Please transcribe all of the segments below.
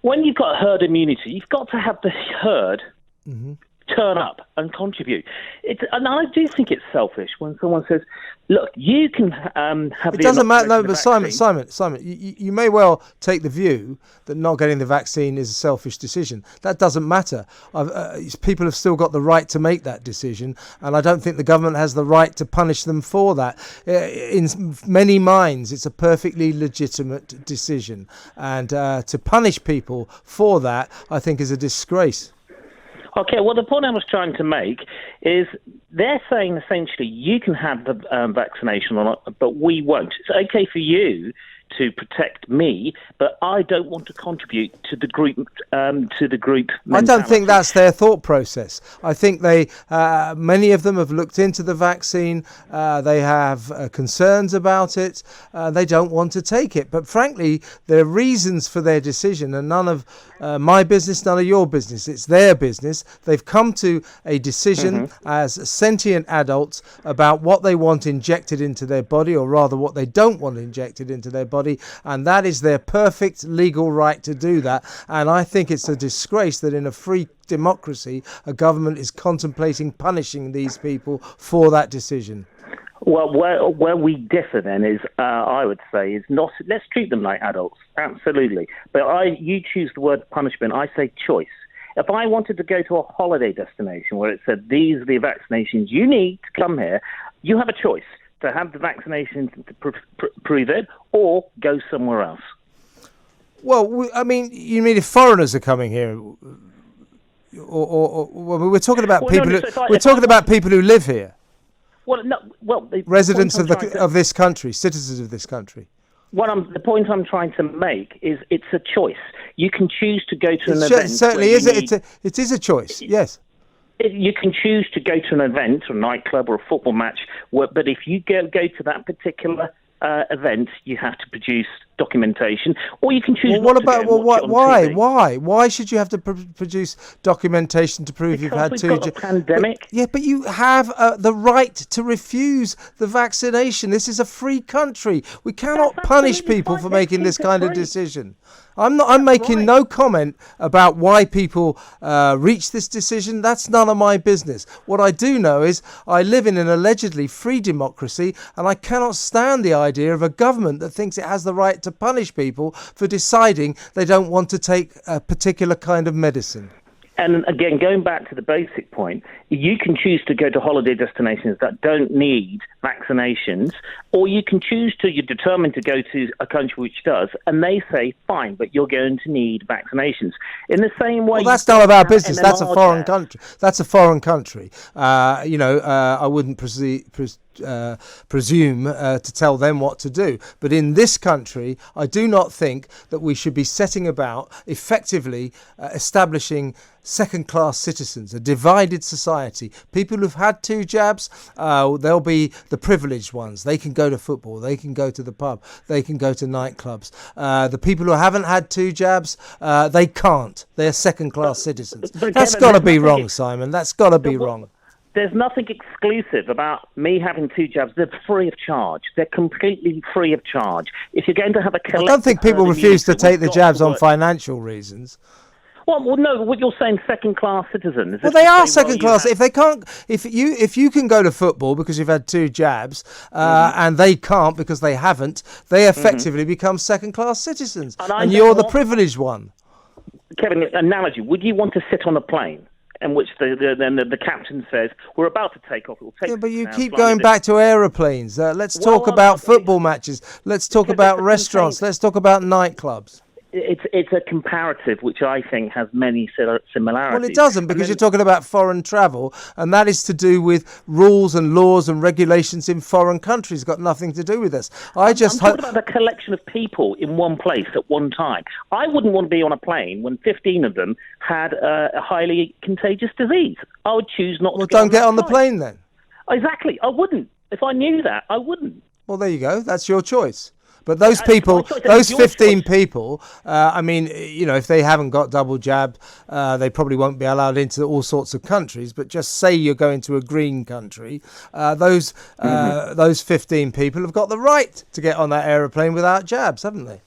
when you've got herd immunity, you've got to have the herd turn up and contribute. And I do think it's selfish when someone says, look, you can have it doesn't matter. No, but Simon, you may well take the view that not getting the vaccine is a selfish decision. That doesn't matter. People have still got the right to make that decision, and I don't think the government has the right to punish them for that. In many minds, it's a perfectly legitimate decision, and to punish people for that, I think, is a disgrace. Okay, well, the point I was trying to make is they're saying essentially you can have the vaccination or not, but we won't. It's okay for you to protect me, but I don't want to contribute to the group. Mentality. I don't think that's their thought process. I think many of them have looked into the vaccine. They have concerns about it. They don't want to take it. But frankly, there are reasons for their decision, and none of my business, none of your business. It's their business. They've come to a decision as sentient adults about what they want injected into their body, or rather what they don't want injected into their body, and that is their perfect legal right to do that. And I think it's a disgrace that in a free democracy a government is contemplating punishing these people for that decision. Well, where we differ then is, I would say, is not. Let's treat them like adults, absolutely. But you choose the word punishment. I say choice. If I wanted to go to a holiday destination where it said these are the vaccinations you need to come here, you have a choice to have the vaccinations to prove it, or go somewhere else. Well, you mean if foreigners are coming here, or we're talking about people? We're talking about people who live here. Well, no. Well, residents of this country, citizens of this country. The point I'm trying to make is it's a choice. You can choose to go to an event. It certainly is. It is a choice. Yes. You can choose to go to an event, or a nightclub, or a football match, but if you go to that particular event, you have to produce documentation, or you can choose. Well, what about? Why should you have to produce documentation to prove you've had two? Because we've got a pandemic. But you have the right to refuse the vaccination. This is a free country. We cannot punish people for making this kind of decision. I'm making no comment about why people reach this decision. That's none of my business. What I do know is I live in an allegedly free democracy, and I cannot stand the idea of a government that thinks it has the right to punish people for deciding they don't want to take a particular kind of medicine. And again, going back to the basic point, you can choose to go to holiday destinations that don't need vaccinations, or you can choose to, you're determined to go to a country which does, and they say, fine, but you're going to need vaccinations. In the same way... Well, that's none of our business. That's a foreign country. That's a foreign country. I wouldn't presume to tell them what to do. But in this country, I do not think that we should be setting about effectively establishing second-class citizens, a divided society. People who've had 2 jabs, they'll be the privileged ones. They can go to football, they can go to the pub, they can go to nightclubs. The people who haven't had 2 jabs, they can't. They're second-class citizens. That's got to be wrong, Simon. That's got to be wrong. There's nothing exclusive about me having 2 jabs. They're free of charge. They're completely free of charge. If you're going to have a collective... I don't think people refuse to take the jabs on financial reasons. Well, no. What you're saying, second-class citizens. Well, they are second-class. If they can't, if you can go to football because you've had 2 jabs, and they can't because they haven't, they effectively become second-class citizens, and you're the privileged one. Kevin, analogy: would you want to sit on a plane in which the captain says, we're about to take off? But you keep going back to aeroplanes. Let's talk about football matches. Let's talk about restaurants. Let's talk about nightclubs. It's a comparative which I think has many similarities. Well, it doesn't, because you're talking about foreign travel, and that is to do with rules and laws and regulations in foreign countries. It's got nothing to do with us. I'm talking about the collection of people in one place at one time. I wouldn't want to be on a plane when 15 of them had a highly contagious disease. I would choose not to. Well, don't get on the plane then. Exactly. I wouldn't. If I knew that, I wouldn't. Well, there you go. That's your choice. But those people, those 15 people, if they haven't got double jab, they probably won't be allowed into all sorts of countries. But just say you're going to a green country, those 15 people have got the right to get on that aeroplane without jabs, haven't they?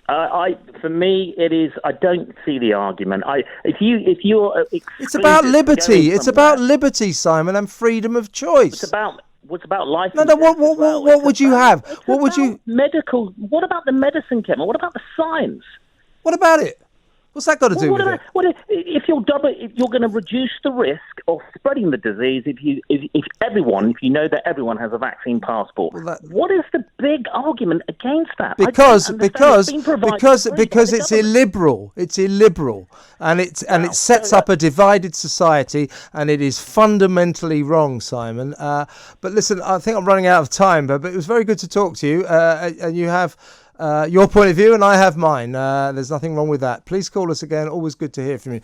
For me, it is. I don't see the argument. If you're It's about liberty. It's about somewhere, liberty, Simon, and freedom of choice. What's about life? No, And no. death What, as what, well. what would you have? What would you? Medical. What about the medicine, Kevin? What about the science? What about it? What's that got to do with it? If you're going to reduce the risk of spreading the disease if you know that everyone has a vaccine passport. What is the big argument against that? Because it's illiberal. It's illiberal, and it sets up a divided society, and it is fundamentally wrong, Simon. But listen, I think I'm running out of time, but it was very good to talk to you, and you have your point of view and I have mine. There's nothing wrong with that. Please call us again. Always good to hear from you.